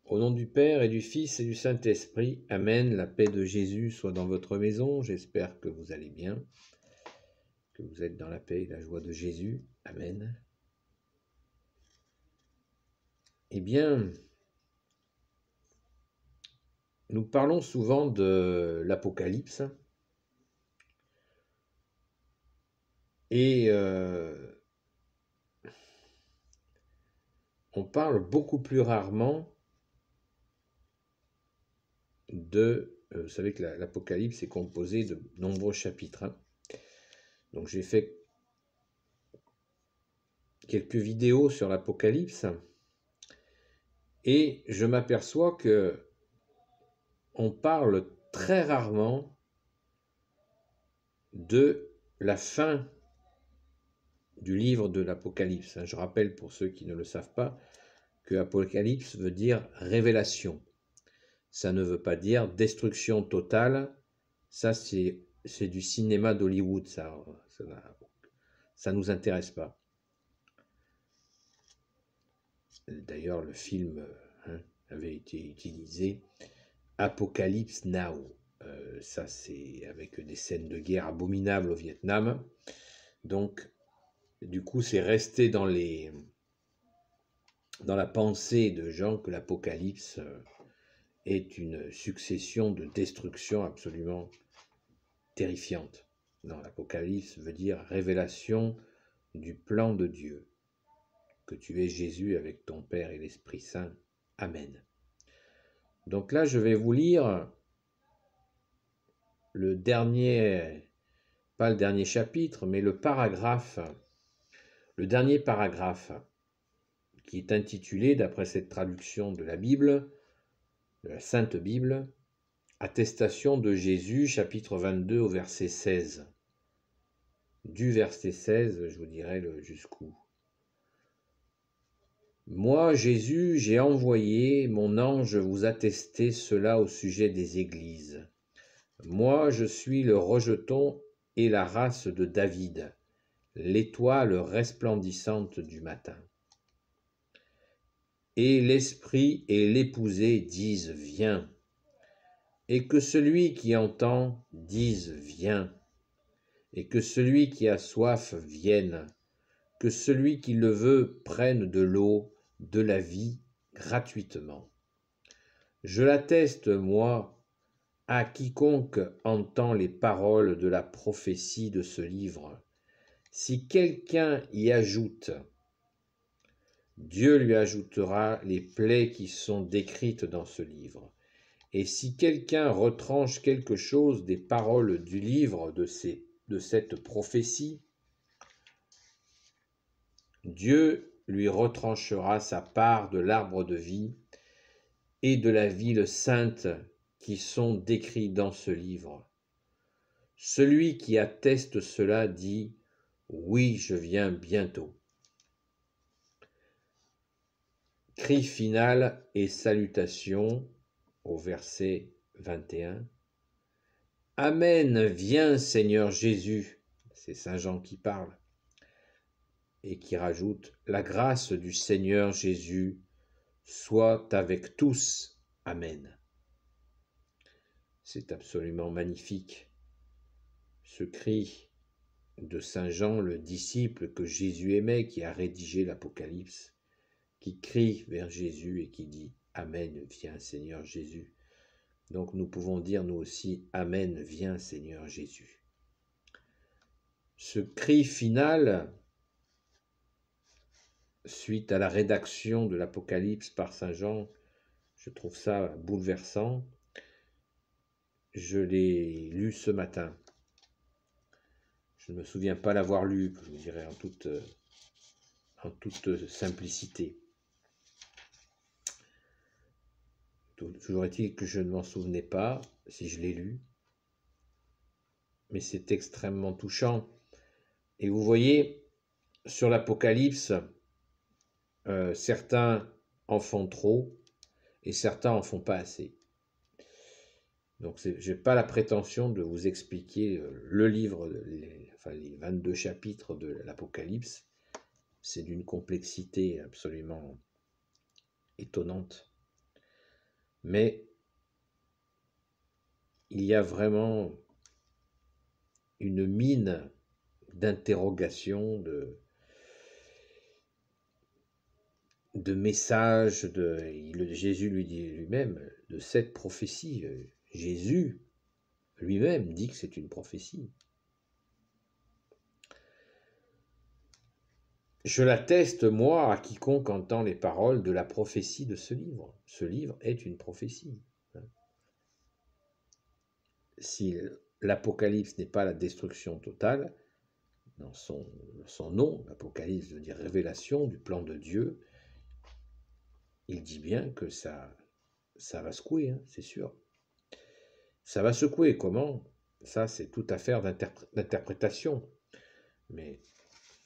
Au nom du Père et du Fils et du Saint-Esprit, Amen. La paix de Jésus soit dans votre maison. J'espère que vous allez bien, que vous êtes dans la paix et la joie de Jésus. Amen. Eh bien, nous parlons souvent de l'Apocalypse et on parle beaucoup plus rarement vous savez que l'Apocalypse est composé de nombreux chapitres, hein. Donc j'ai fait quelques vidéos sur l'Apocalypse et je m'aperçois que on parle très rarement de la fin du livre de l'Apocalypse. Je rappelle pour ceux qui ne le savent pas que Apocalypse veut dire révélation. Ça ne veut pas dire destruction totale. Ça, c'est du cinéma d'Hollywood. Ça nous intéresse pas. D'ailleurs, le film avait été utilisé, Apocalypse Now. Ça, c'est avec des scènes de guerre abominables au Vietnam. Donc, du coup, c'est resté dans la pensée de gens que l'Apocalypse est une succession de destructions absolument terrifiantes. Non, l'Apocalypse veut dire révélation du plan de Dieu. Que tu es Jésus avec ton Père et l'Esprit Saint. Amen. Donc là, je vais vous lire le dernier, pas le dernier chapitre, mais le dernier paragraphe, qui est intitulé, d'après cette traduction de la Bible, de la Sainte Bible, Attestation de Jésus, chapitre 22 au verset 16. Du verset 16, je vous dirai jusqu'où. Moi, Jésus, j'ai envoyé mon ange vous attester cela au sujet des églises. Moi, je suis le rejeton et la race de David, l'étoile resplendissante du matin. Et l'esprit et l'épousée disent viens, et que celui qui entend dise viens, et que celui qui a soif vienne, que celui qui le veut prenne de l'eau de la vie gratuitement. Je l'atteste, moi, à quiconque entend les paroles de la prophétie de ce livre. Si quelqu'un y ajoute, Dieu lui ajoutera les plaies qui sont décrites dans ce livre. Et si quelqu'un retranche quelque chose des paroles du livre de cette prophétie, Dieu lui retranchera sa part de l'arbre de vie et de la ville sainte qui sont décrits dans ce livre. Celui qui atteste cela dit « Oui, je viens bientôt ». Cri final et salutation au verset 21. Amen, viens Seigneur Jésus. C'est Saint Jean qui parle et qui rajoute la grâce du Seigneur Jésus soit avec tous. Amen. C'est absolument magnifique. Ce cri de Saint Jean, le disciple que Jésus aimait, qui a rédigé l'Apocalypse, qui crie vers Jésus et qui dit « Amen, viens Seigneur Jésus ». Donc nous pouvons dire nous aussi « Amen, viens Seigneur Jésus ». Ce cri final, suite à la rédaction de l'Apocalypse par Saint Jean, je trouve ça bouleversant. Je l'ai lu ce matin. Je ne me souviens pas l'avoir lu, je vous dirais en toute simplicité. Toujours est-il que je ne m'en souvenais pas si je l'ai lu, mais c'est extrêmement touchant. Et vous voyez, sur l'Apocalypse, certains en font trop et certains en font pas assez. Donc je n'ai pas la prétention de vous expliquer le livre, les 22 chapitres de l'Apocalypse. C'est d'une complexité absolument étonnante. Mais il y a vraiment une mine d'interrogations, de messages, Jésus lui dit lui-même de cette prophétie. Jésus lui-même dit que c'est une prophétie. Je l'atteste, moi, à quiconque entend les paroles de la prophétie de ce livre. Ce livre est une prophétie. Si l'Apocalypse n'est pas la destruction totale, dans son nom, l'Apocalypse veut dire révélation du plan de Dieu, il dit bien que ça va secouer, hein, c'est sûr. Ça va secouer, comment? Ça, c'est toute affaire d'interprétation. Mais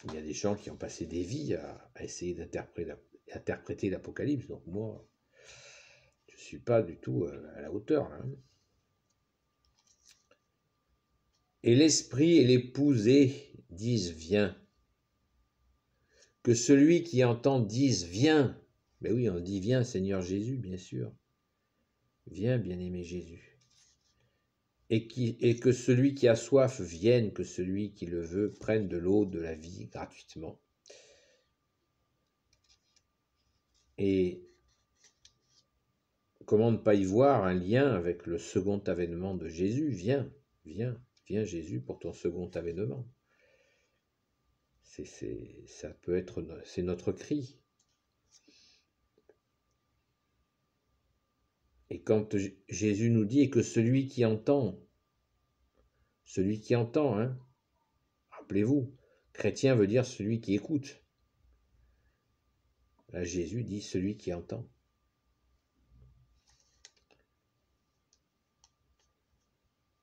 il y a des gens qui ont passé des vies à essayer d'interpréter l'Apocalypse, donc moi, je ne suis pas du tout à la hauteur, là. Et l'esprit et l'épousée disent viens. Que celui qui entend dise viens. Ben oui, on dit viens Seigneur Jésus, bien sûr. Viens bien-aimé Jésus. Et que celui qui a soif vienne, que celui qui le veut prenne de l'eau de la vie gratuitement. Et comment ne pas y voir un lien avec le second avènement de Jésus? Viens, viens, viens Jésus pour ton second avènement. Ça peut être, c'est notre cri. Et quand Jésus nous dit que celui qui entend, hein, rappelez-vous, chrétien veut dire celui qui écoute. Là, Jésus dit celui qui entend.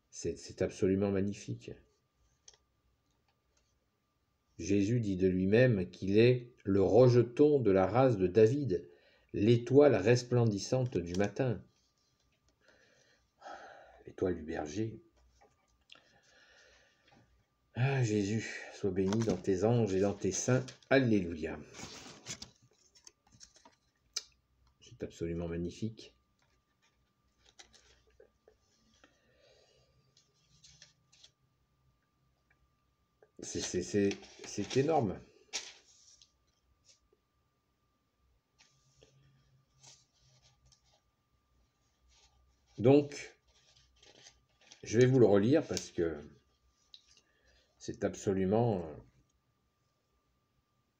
C'est absolument magnifique. Jésus dit de lui-même qu'il est le rejeton de la race de David, l'étoile resplendissante du matin. L'étoile du berger. Ah Jésus, sois béni dans tes anges et dans tes saints. Alléluia. C'est absolument magnifique. C'est énorme. Donc, je vais vous le relire parce que c'est absolument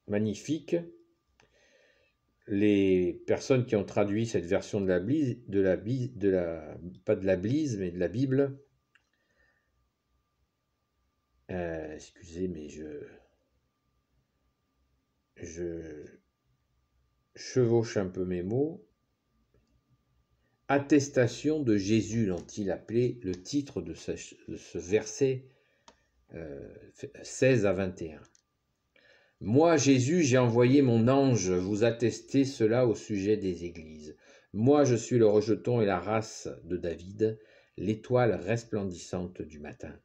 magnifique. Les personnes qui ont traduit cette version de la Bible, excusez, mais je chevauche un peu mes mots. Attestation de Jésus, l'ont-ils appelé le titre de ce verset 16 à 21. Moi, Jésus, j'ai envoyé mon ange vous attester cela au sujet des églises. Moi, je suis le rejeton et la race de David, l'étoile resplendissante du matin.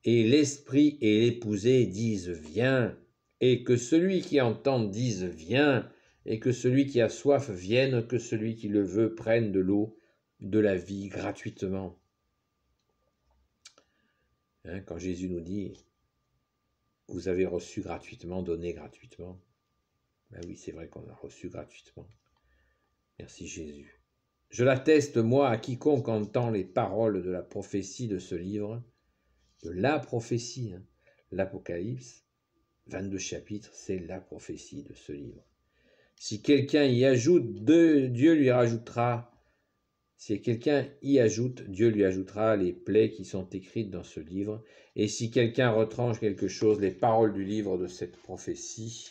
Et l'esprit et l'épousée disent viens, et que celui qui entend dise viens, et que celui qui a soif vienne, que celui qui le veut prenne de l'eau de la vie gratuitement. Hein, quand Jésus nous dit vous avez reçu gratuitement, donné gratuitement. Ben oui, c'est vrai qu'on a reçu gratuitement. Merci Jésus. Je l'atteste, moi, à quiconque entend les paroles de la prophétie de ce livre, de la prophétie, hein. L'Apocalypse, 22 chapitres, c'est la prophétie de ce livre. Si quelqu'un y ajoute, Dieu lui rajoutera. Si quelqu'un y ajoute, Dieu lui ajoutera les plaies qui sont écrites dans ce livre. Et si quelqu'un retranche quelque chose, les paroles du livre de cette prophétie,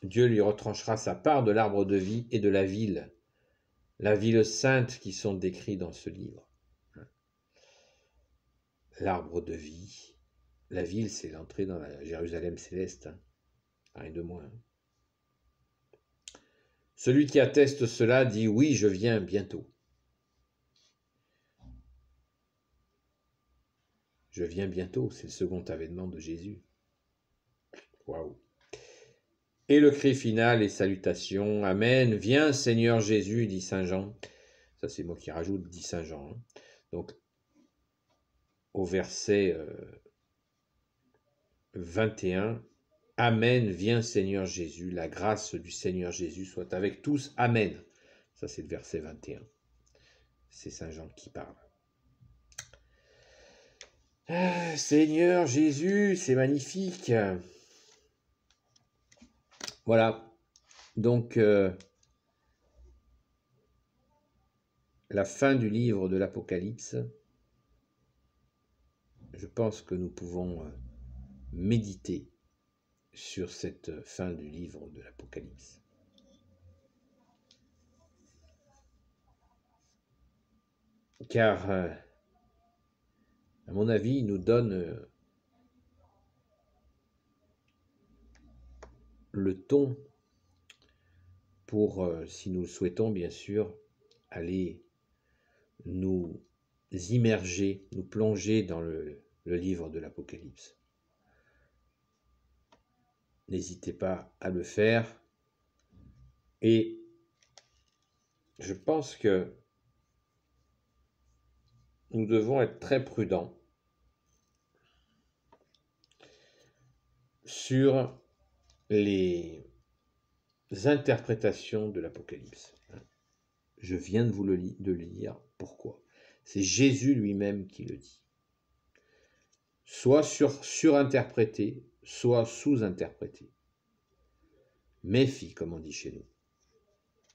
Dieu lui retranchera sa part de l'arbre de vie et de la ville sainte qui sont décrits dans ce livre. L'arbre de vie, la ville, c'est l'entrée dans la Jérusalem céleste, hein. Rien de moins. Celui qui atteste cela dit oui, je viens bientôt. Je viens bientôt, c'est le second avènement de Jésus. Waouh! Et le cri final, les salutations. Amen. Viens Seigneur Jésus, dit Saint Jean. Ça c'est moi qui rajoute, dit Saint Jean. Donc au verset 21, Amen, viens Seigneur Jésus, la grâce du Seigneur Jésus soit avec tous. Amen. Ça c'est le verset 21. C'est Saint Jean qui parle. Ah, Seigneur Jésus, c'est magnifique. Voilà. Donc, la fin du livre de l'Apocalypse, je pense que nous pouvons méditer sur cette fin du livre de l'Apocalypse. Car, à mon avis, il nous donne le ton pour, si nous le souhaitons bien sûr, aller nous immerger, nous plonger dans le livre de l'Apocalypse. N'hésitez pas à le faire. Et je pense que nous devons être très prudents sur les interprétations de l'Apocalypse. Je viens de vous le lire. Pourquoi? C'est Jésus lui-même qui le dit. Soit surinterprété, soit sous-interprété. Méfie, comme on dit chez nous.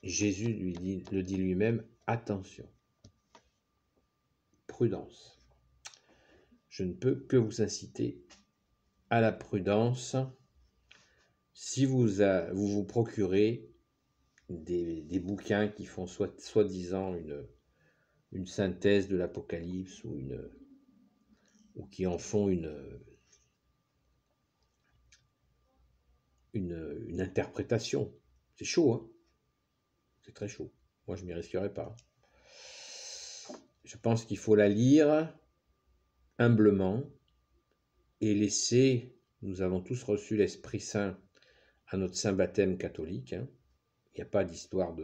Jésus le dit lui-même, attention, prudence. Je ne peux que vous inciter à la prudence si vous vous procurez des bouquins qui font soi-disant une synthèse de l'Apocalypse ou qui en font une interprétation. C'est chaud, hein? C'est très chaud. Moi, je ne m'y risquerais pas. Je pense qu'il faut la lire humblement et laisser, nous avons tous reçu l'Esprit Saint à notre saint baptême catholique. Hein. Il n'y a pas d'histoire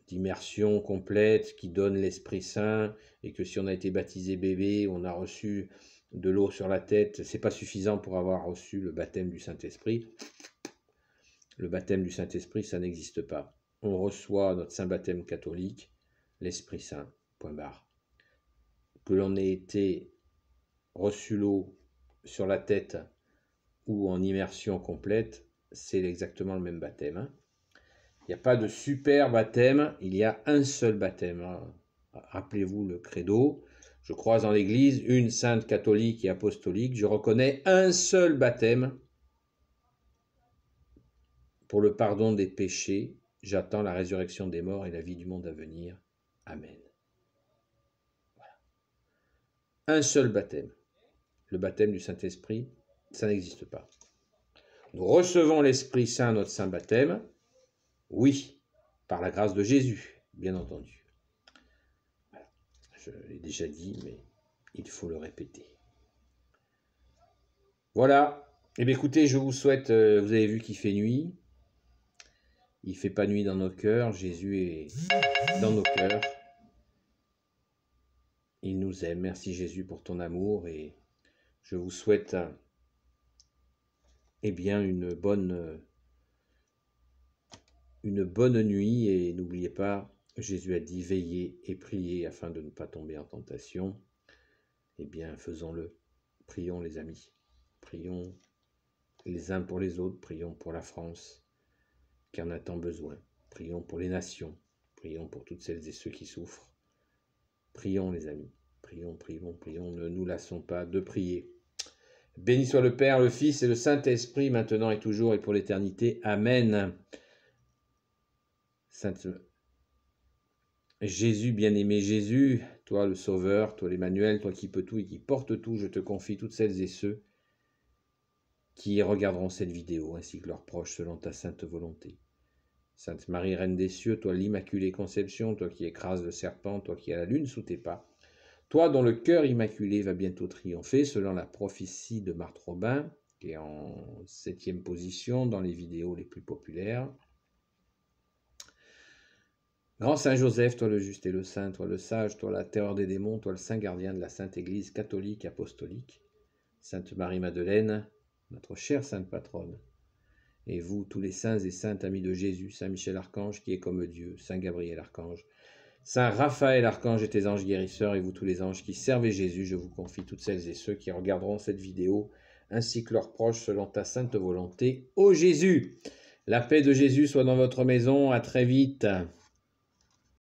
d'immersion complète qui donne l'Esprit Saint et que si on a été baptisé bébé, on a reçu de l'eau sur la tête, c'est pas suffisant pour avoir reçu le baptême du Saint-Esprit. Le baptême du Saint-Esprit, ça n'existe pas. On reçoit notre saint baptême catholique, l'Esprit Saint, point barre. Que l'on ait été reçu l'eau sur la tête ou en immersion complète, c'est exactement le même baptême. Hein. Il n'y a pas de super baptême, il y a un seul baptême. Rappelez-vous le credo. Je crois en l'Église, une sainte catholique et apostolique. Je reconnais un seul baptême pour le pardon des péchés. J'attends la résurrection des morts et la vie du monde à venir. Amen. Voilà. Un seul baptême. Le baptême du Saint-Esprit, ça n'existe pas. Nous recevons l'Esprit Saint à notre saint baptême. Oui, par la grâce de Jésus, bien entendu. Voilà. Je l'ai déjà dit, mais il faut le répéter. Voilà. Eh bien, écoutez, je vous souhaite, vous avez vu qu'il fait nuit. Il ne fait pas nuit dans nos cœurs. Jésus est dans nos cœurs. Il nous aime. Merci Jésus pour ton amour. Et je vous souhaite eh bien, une bonne nuit. Et n'oubliez pas, Jésus a dit, veillez et priez afin de ne pas tomber en tentation. Eh bien, faisons-le. Prions les amis. Prions les uns pour les autres. Prions pour la France qui en a tant besoin. Prions pour les nations. Prions pour toutes celles et ceux qui souffrent. Prions les amis. Prions, prions, prions. Ne nous lassons pas de prier. Béni soit le Père, le Fils et le Saint-Esprit, maintenant et toujours et pour l'éternité. Amen. Sainte Jésus, bien-aimé Jésus, toi le Sauveur, toi l'Emmanuel, toi qui peux tout et qui porte tout, je te confie toutes celles et ceux qui regarderont cette vidéo, ainsi que leurs proches, selon ta sainte volonté. Sainte Marie, Reine des cieux, toi l'Immaculée Conception, toi qui écrases le serpent, toi qui as la lune sous tes pas, toi dont le cœur immaculé va bientôt triompher, selon la prophétie de Marthe Robin, qui est en 7e position dans les vidéos les plus populaires. Grand Saint Joseph, toi le juste et le saint, toi le sage, toi la terreur des démons, toi le saint gardien de la Sainte Église catholique apostolique, Sainte Marie-Madeleine, notre chère sainte patronne, et vous, tous les saints et saintes amis de Jésus, Saint Michel Archange qui est comme Dieu, Saint Gabriel Archange, Saint Raphaël Archange et tes anges guérisseurs, et vous tous les anges qui servez Jésus, je vous confie toutes celles et ceux qui regarderont cette vidéo, ainsi que leurs proches, selon ta sainte volonté. Ô Jésus, la paix de Jésus soit dans votre maison, à très vite.